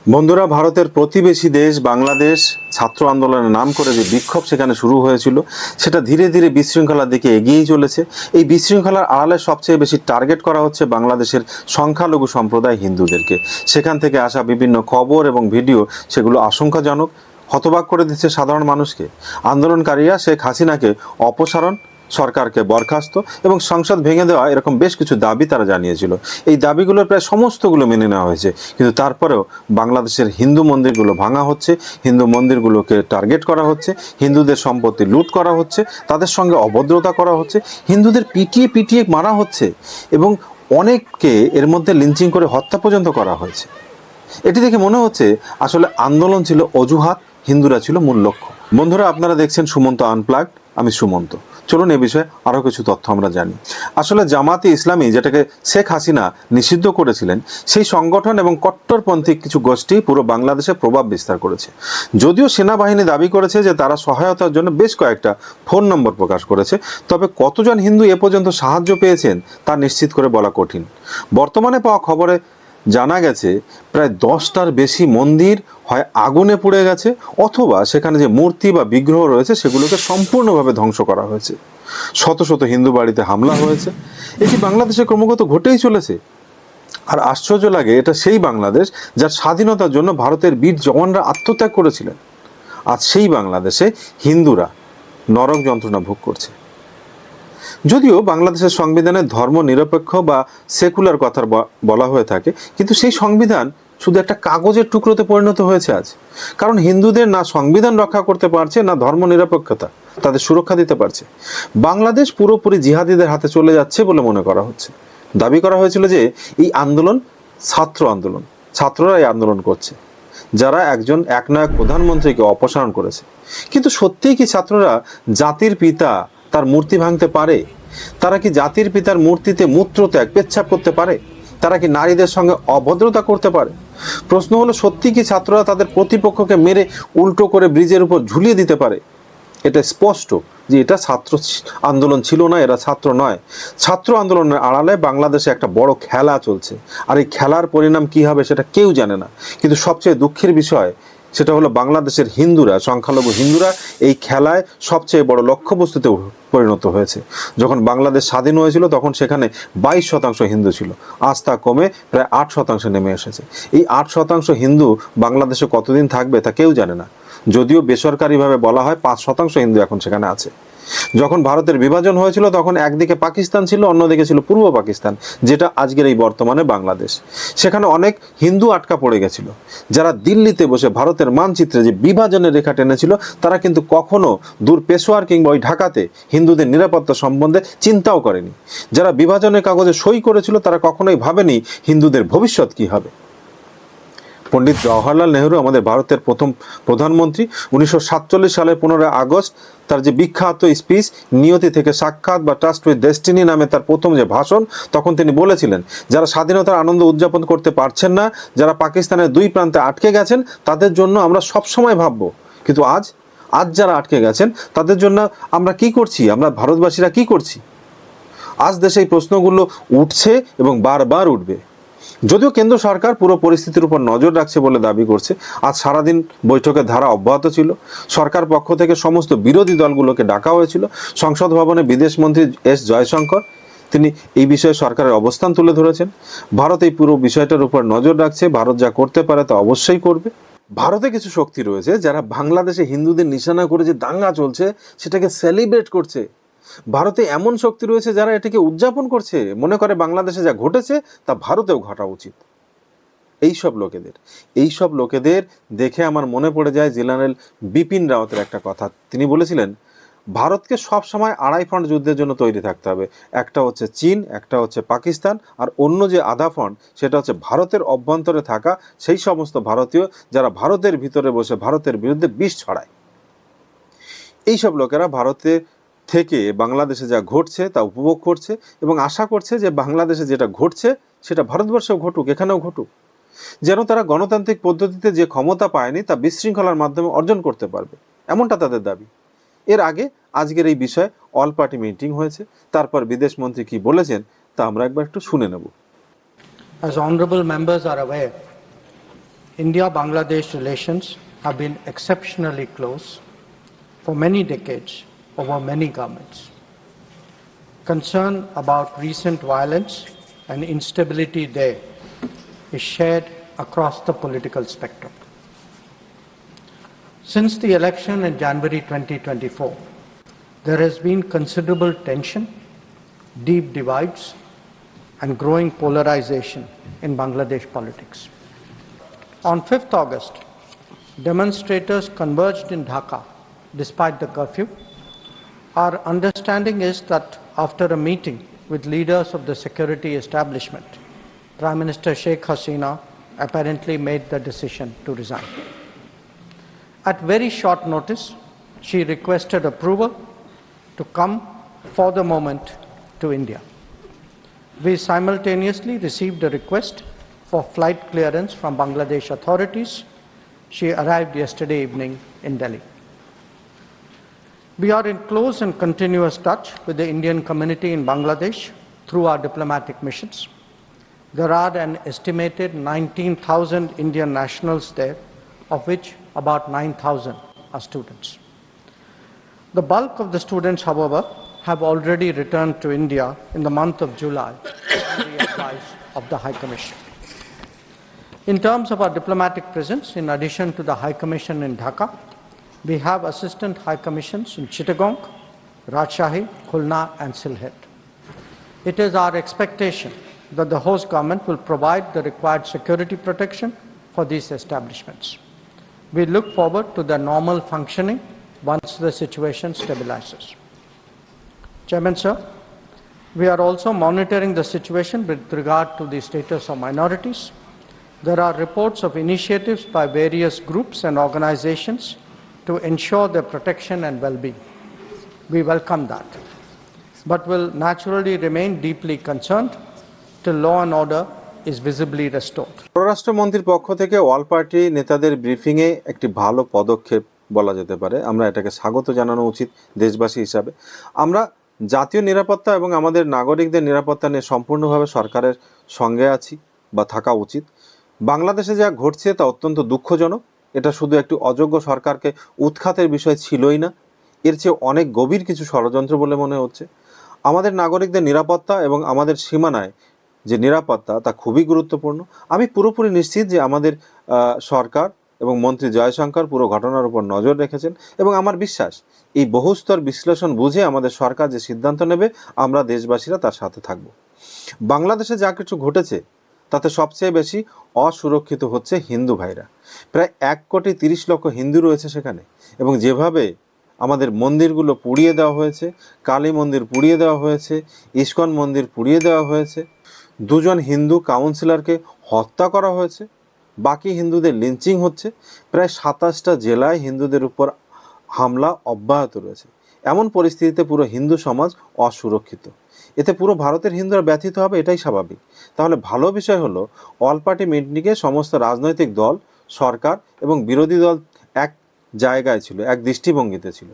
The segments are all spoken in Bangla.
বন্ধুরা, ভারতের প্রতিবেশী দেশ বাংলাদেশ ছাত্র আন্দোলনের নাম করে যে বিক্ষোভ সেখানে শুরু হয়েছিল সেটা ধীরে ধীরে বিশৃঙ্খলার দিকে এগিয়েই চলেছে। এই বিশৃঙ্খলার আড়ালে সবচেয়ে বেশি টার্গেট করা হচ্ছে বাংলাদেশের সংখ্যালঘু সম্প্রদায় হিন্দুদেরকে। সেখান থেকে আসা বিভিন্ন খবর এবং ভিডিও সেগুলো আশঙ্কাজনক, হতবাক করে দিচ্ছে সাধারণ মানুষকে। আন্দোলনকারীরা শেখ হাসিনাকে অপসারণ, সরকারকে বরখাস্ত এবং সংসদ ভেঙে দেওয়া এরকম বেশ কিছু দাবি তারা জানিয়েছিল। এই দাবিগুলোর প্রায় সমস্তগুলো মেনে নেওয়া হয়েছে, কিন্তু তারপরেও বাংলাদেশের হিন্দু মন্দিরগুলো ভাঙা হচ্ছে, হিন্দু মন্দিরগুলোকে টার্গেট করা হচ্ছে, হিন্দুদের সম্পত্তি লুট করা হচ্ছে, তাদের সঙ্গে অভদ্রতা করা হচ্ছে, হিন্দুদের পিটিয়ে পিটিয়ে মারা হচ্ছে এবং অনেককে এর মধ্যে লিঞ্চিং করে হত্যা পর্যন্ত করা হয়েছে। এটি দেখে মনে হচ্ছে আসলে আন্দোলন ছিল অজুহাত, হিন্দুরা ছিল মূল লক্ষ্য। বন্ধুরা, আপনারা দেখছেন সুমন্ত আনপ্লাগড, আমি সুমন্ত। চলুন এ বিষয়ে আরও কিছু তথ্য আমরা জানি। আসলে জামাতে ইসলামী, যেটাকে শেখ হাসিনা নিষিদ্ধ করেছিলেন, সেই সংগঠন এবং কট্টরপন্থী কিছু গোষ্ঠী পুরো বাংলাদেশে প্রভাব বিস্তার করেছে। যদিও সেনাবাহিনী দাবি করেছে যে তারা সহায়তার জন্য বেশ কয়েকটা ফোন নম্বর প্রকাশ করেছে, তবে কতজন হিন্দু এ পর্যন্ত সাহায্য পেয়েছেন তা নিশ্চিত করে বলা কঠিন। বর্তমানে পাওয়া খবরে জানা গেছে প্রায় 10টার বেশি মন্দির হয় আগুনে পুড়ে গেছে, অথবা সেখানে যে মূর্তি বা বিগ্রহ রয়েছে সেগুলোকে সম্পূর্ণভাবে ধ্বংস করা হয়েছে। শত শত হিন্দু বাড়িতে হামলা হয়েছে। এটি বাংলাদেশে ক্রমাগত ঘটেই চলেছে। আর আশ্চর্য লাগে, এটা সেই বাংলাদেশ যার স্বাধীনতার জন্য ভারতের বীর জওয়ানরা আত্মত্যাগ করেছিলেন। আজ সেই বাংলাদেশে হিন্দুরা নরক যন্ত্রণা ভোগ করছে। যদিও বাংলাদেশের সংবিধানে ধর্ম নিরপেক্ষ বা সেকুলার কথা বলা হয়ে থাকে, কিন্তু সেই সংবিধান শুধু একটা কাগজের টুকরোতে পরিণত হয়েছে আজ। কারণ হিন্দুদের না সংবিধান রক্ষা করতে পারছে, না ধর্ম নিরপেক্ষতা তাদের সুরক্ষা দিতে পারছে। বাংলাদেশ পুরোপুরি জিহাদিদের হাতে চলে যাচ্ছে বলে মনে করা হচ্ছে। দাবি করা হয়েছিল যে এই আন্দোলন ছাত্র আন্দোলন, ছাত্ররা এই আন্দোলন করছে, যারা একজন একনায়ক প্রধানমন্ত্রীকে অপসারণ করেছে। কিন্তু সত্যিই কি ছাত্ররা জাতির পিতা তার মূর্তি ভাঙতে পারে? তারা কি জাতির পিতার মূর্তিতে মূত্রত্যাগ, পেচ্ছাপ করতে পারে? তারা কি নারীদের সঙ্গে অভদ্রতা করতে পারে? প্রশ্ন হলো, সত্যি কি ছাত্ররা তাদের প্রতিপক্ষকে মেরে উল্টো করে ব্রিজের উপর ঝুলিয়ে দিতে পারে? এটা স্পষ্ট যে এটা ছাত্র আন্দোলন ছিল না, এরা ছাত্র নয়। ছাত্র আন্দোলনের আড়ালে বাংলাদেশে একটা বড় খেলা চলছে, আর এই খেলার পরিণাম কি হবে সেটা কেউ জানে না। কিন্তু সবচেয়ে দুঃখের বিষয় সেটা হলো বাংলাদেশের হিন্দুরা, সংখ্যালঘু হিন্দুরা এই খেলায় সবচেয়ে বড় লক্ষ্যবস্তুতে পরিণত হয়েছে। যখন বাংলাদেশ স্বাধীন হয়েছিল তখন সেখানে 22% হিন্দু ছিল, আজ তা কমে প্রায় 8% নেমে এসেছে। এই 8% হিন্দু বাংলাদেশে কতদিন থাকবে তা কেউ জানে না। যদিও বেসরকারিভাবে বলা হয় 5% হিন্দু এখন সেখানে আছে। যখন ভারতের বিভাজন হয়েছিল তখন একদিকে পাকিস্তান ছিল, অন্যদিকে ছিল পূর্ব পাকিস্তান, যেটা আজকের এই বর্তমানে বাংলাদেশ। সেখানে অনেক হিন্দু আটকা পড়ে গেছিল। যারা দিল্লিতে বসে ভারতের মানচিত্রে যে বিভাজনের রেখা টেনেছিল, তারা কিন্তু কখনো দূর পেশোয়ার কিংবা ওই ঢাকাতে হিন্দুদের নিরাপত্তা সম্বন্ধে চিন্তাও করেনি। যারা বিভাজনের কাগজে সই করেছিল তারা কখনোই ভাবেনি হিন্দুদের ভবিষ্যৎ কি হবে। পণ্ডিত জওহরলাল নেহরু, আমাদের ভারতের প্রথম প্রধানমন্ত্রী, 1947 সালের 15 আগস্ট তার যে বিখ্যাত স্পিচ নিয়তি থেকে সাক্ষাৎ বা ট্রাস্ট উইথ ডেস্টিনি নামে তার প্রথম যে ভাষণ, তখন তিনি বলেছিলেন যারা স্বাধীনতার আনন্দ উদযাপন করতে পারছেন না, যারা পাকিস্তানের দুই প্রান্তে আটকে গেছেন, তাদের জন্য আমরা সবসময় ভাববো। কিন্তু আজ যারা আটকে গেছেন তাদের জন্য আমরা কি করছি? আমরা ভারতবাসীরা কি করছি? আজ দেশে এই প্রশ্নগুলো উঠছে এবং বারবার উঠবে। যদিও কেন্দ্র সরকার পুরো পরিস্থিতির উপর নজর রাখছে বলে দাবি করছে। আজ সারাদিন বৈঠকের ধারা অব্যাহত ছিল। সরকার পক্ষ থেকে সমস্ত বিরোধী দলগুলোকে ডাকা হয়েছিল। সংসদ ভবনে বিদেশমন্ত্রী এস জয়শঙ্কর, তিনি এই বিষয়ে সরকারের অবস্থান তুলে ধরেছেন। ভারত এই পুরো বিষয়টার উপর নজর রাখছে। ভারত যা করতে পারে তা অবশ্যই করবে। ভারতে কিছু শক্তি রয়েছে যারা বাংলাদেশে হিন্দুদের নিশানা করে যে দাঙ্গা চলছে সেটাকে সেলিব্রেট করছে। ভারতে এমন শক্তি রয়েছে যারা এটাকে উদযাপন করছে, মনে করে বাংলাদেশে যা ঘটেছে তা ভারতেও ঘটা উচিত। এইসব লোকেদের দেখে আমার মনে পড়ে যায় জেনারেল বিপিন রাওয়াতের একটা কথা। তিনি বলেছিলেন, ভারতকে সব সময় আড়াই ফ্রন্ট যুদ্ধের জন্য তৈরি থাকতে হবে। একটা হচ্ছে চীন, একটা হচ্ছে পাকিস্তান, আর অন্য যে আধা ফ্রন্ট সেটা হচ্ছে ভারতের অভ্যন্তরে থাকা সেই সমস্ত ভারতীয় যারা ভারতের ভিতরে বসে ভারতের বিরুদ্ধে বিষ ছড়ায়। এইসব লোকেরা ভারতে থেকে বাংলাদেশে যা ঘটছে তা উপভোগ করছে এবং আশা করছে যে বাংলাদেশে যেটা ঘটছে সেটা ভারতবর্ষেও ঘটুক, এখানেও ঘটুক, যেন তারা গণতান্ত্রিক পদ্ধতিতে যে ক্ষমতা পায়নি তা বিশৃঙ্খলার মাধ্যমে অর্জন করতে পারবে, এমনটা তাদের দাবি। এর আগে আজকের এই বিষয়ে অল পার্টি মিটিং হয়েছে, তারপর বিদেশ মন্ত্রী কি বলেছেন তা আমরা একবার একটু শুনে নেব। As honorable members are aware, India-Bangladesh relations have been exceptionally close for many decades over many governments. Concern about recent violence and instability there is shared across the political spectrum. Since the election in January 2024, there has been considerable tension, deep divides, and growing polarization in Bangladesh politics. On 5th August, demonstrators converged in Dhaka despite the curfew. Our understanding is that after a meeting with leaders of the security establishment, Prime Minister Sheikh Hasina apparently made the decision to resign. At very short notice, she requested approval to come for the moment to India. We simultaneously received a request for flight clearance from Bangladesh authorities. She arrived yesterday evening in Delhi. We are in close and continuous touch with the Indian community in Bangladesh through our diplomatic missions. There are an estimated 19,000 Indian nationals there, of which about 9,000 are students. The bulk of the students, however, have already returned to India in the month of July on the advice of the High Commission. In terms of our diplomatic presence, in addition to the High Commission in Dhaka, we have Assistant High Commissions in Chittagong, Rajshahi, Khulna and Sylhet. It is our expectation that the host government will provide the required security protection for these establishments. We look forward to their normal functioning once the situation stabilizes. Chairman, sir, we are also monitoring the situation with regard to the status of minorities. There are reports of initiatives by various groups and organizations to ensure their protection and well-being. We welcome that, but will naturally remain deeply concerned till law and order is visibly restored. পররাষ্ট্রমন্ত্রীর পক্ষ থেকে অল পার্টি নেতাদের ব্রিফিংয়ে একটি ভালো পদক্ষেপ বলা যেতে পারে। আমরা এটাকে স্বাগত জানানো উচিত দেশবাসী হিসাবে। আমরা জাতীয় নিরাপত্তা এবং আমাদের নাগরিকদের নিরাপত্তা নিয়ে সম্পূর্ণভাবে সরকারের সঙ্গে আছি বা থাকা উচিত। বাংলাদেশে যা ঘটছে তা অত্যন্ত দুঃখজনক। এটা শুধু একটি অযোগ্য সরকারকে উৎখাতের বিষয় ছিলই না, এর চেয়ে অনেক গভীর কিছু ষড়যন্ত্র বলে মনে হচ্ছে। আমাদের নাগরিকদের নিরাপত্তা এবং আমাদের সীমানায় যে নিরাপত্তা তা খুবই গুরুত্বপূর্ণ। আমি পুরোপুরি নিশ্চিত যে আমাদের সরকার এবং মন্ত্রী জয়শঙ্কর পুরো ঘটনার উপর নজর রেখেছেন এবং আমার বিশ্বাস এই বহুস্তর বিশ্লেষণ বুঝে আমাদের সরকার যে সিদ্ধান্ত নেবে আমরা দেশবাসীরা তার সাথে থাকব। বাংলাদেশে যা কিছু ঘটেছে তাতে সবচেয়ে বেশি অসুরক্ষিত হচ্ছে হিন্দু ভাইরা। প্রায় 1,30,00,000 হিন্দু রয়েছে সেখানে এবং যেভাবে আমাদের মন্দিরগুলো পুড়িয়ে দেওয়া হয়েছে, কালী মন্দির পুড়িয়ে দেওয়া হয়েছে, ইস্কন মন্দির পুড়িয়ে দেওয়া হয়েছে, 2 জন হিন্দু কাউন্সিলরকে হত্যা করা হয়েছে, বাকি হিন্দুদের লিঞ্চিং হচ্ছে, প্রায় 27টা জেলায় হিন্দুদের উপর হামলা অব্যাহত রয়েছে। এমন পরিস্থিতিতে পুরো হিন্দু সমাজ অসুরক্ষিত। এতে পুরো ভারতের হিন্দুরা ব্যথিত হবে, এটাই স্বাভাবিক। তাহলে ভালো বিষয় হলো অল পার্টি মিটিংয়ে সমস্ত রাজনৈতিক দল, সরকার এবং বিরোধী দল এক জায়গায় ছিল, এক দৃষ্টিভঙ্গিতে ছিল,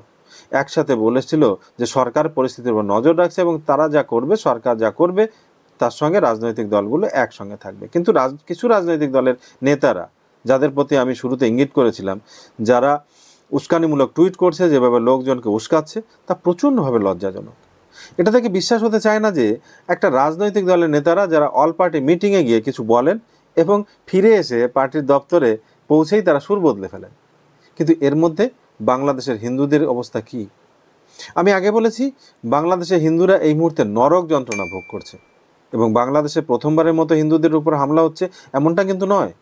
একসাথে বলেছিল যে সরকার পরিস্থিতির উপর নজর রাখছে এবং তারা যা করবে, সরকার যা করবে তার সঙ্গে রাজনৈতিক দলগুলো একসঙ্গে থাকবে। কিন্তু কিছু রাজনৈতিক দলের নেতারা, যাদের প্রতি আমি শুরুতে ইঙ্গিত করেছিলাম, যারা উস্কানিমূলক টুইট করছে, যেভাবে লোকজনকে উস্কাচ্ছে, তা প্রচণ্ডভাবে লজ্জাজনক। এটা থেকে বিশ্বাস হতে চায় না যে একটা রাজনৈতিক দলের নেতারা যারা অল পার্টি মিটিংয়ে গিয়ে কিছু বলেন এবং ফিরে এসে পার্টির দপ্তরে পৌঁছেই তারা সুর বদলে ফেলেন। কিন্তু এর মধ্যে বাংলাদেশের হিন্দুদের অবস্থা কি? আমি আগে বলেছি বাংলাদেশের হিন্দুরা এই মুহূর্তে নরক যন্ত্রণা ভোগ করছে এবং বাংলাদেশে প্রথমবারের মতো হিন্দুদের উপর হামলা হচ্ছে এমনটা কিন্তু নয়।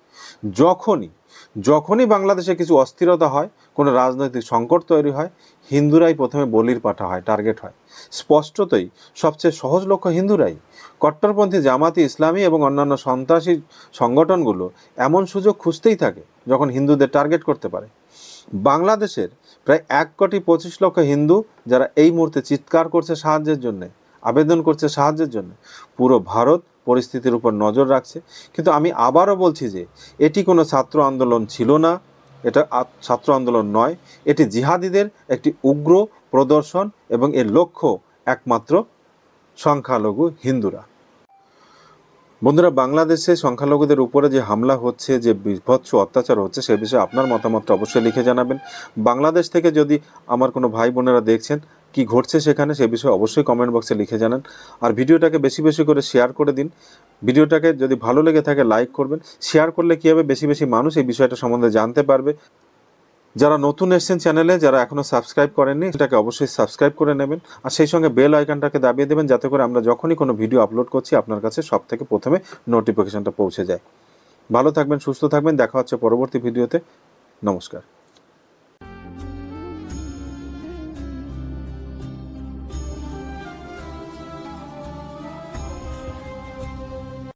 যখনই বাংলাদেশে কিছু অস্থিরতা হয়, কোনো রাজনৈতিক সংকট তৈরি হয়, হিন্দুরাই প্রথমে বলির পাঠা হয়, টার্গেট হয়। স্পষ্টতই সবচেয়ে সহজ লক্ষ্য হিন্দুরাই। কট্টরপন্থী জামাতি ইসলামী এবং অন্যান্য সন্ত্রাসী সংগঠনগুলো এমন সুযোগ খুঁজতেই থাকে যখন হিন্দুদের টার্গেট করতে পারে। বাংলাদেশের প্রায় 1,25,00,000 হিন্দু যারা এই মুহূর্তে চিৎকার করছে সাহায্যের জন্য, আবেদন করছে সাহায্যের জন্য, পুরো ভারত পরিস্থিতির উপর নজর রাখছে। কিন্তু আমি আবারও বলছি যে এটি কোনো ছাত্র আন্দোলন ছিল না, এটা ছাত্র আন্দোলন নয়, এটি জিহাদিদের একটি উগ্র প্রদর্শন এবং এর লক্ষ্য একমাত্র সংখ্যালঘু হিন্দুরা। বন্ধুরা, বাংলাদেশে সংখ্যালঘুদের উপরে যে হামলা হচ্ছে, যে বিভৎস অত্যাচার হচ্ছে, সে বিষয়ে আপনার মতামতটা অবশ্যই লিখে জানাবেন। বাংলাদেশ থেকে যদি আমার কোনো ভাই বোনেরা দেখছেন, কি ঘটছে সেখানে, সে বিষয়ে অবশ্যই কমেন্ট বক্সে লিখে জানান। আর ভিডিওটাকে বেশি বেশি করে শেয়ার করে দিন। ভিডিওটাকে যদি ভালো লেগে থাকে লাইক করবেন। শেয়ার করলে কী হবে, বেশি বেশি মানুষ এই বিষয়টা সম্বন্ধে জানতে পারবে। যারা নতুন এসেছেন চ্যানেলে, যারা এখনও সাবস্ক্রাইব করেননি, সেটাকে অবশ্যই সাবস্ক্রাইব করে নেবেন। আর সেই সঙ্গে বেল আইকনটাকে দাবিয়ে দেবেন, যাতে করে আমরা যখনই কোনো ভিডিও আপলোড করছি আপনার কাছে সব থেকে প্রথমে নোটিফিকেশনটা পৌঁছে যায়। ভালো থাকবেন, সুস্থ থাকবেন, দেখা হচ্ছে পরবর্তী ভিডিওতে। নমস্কার।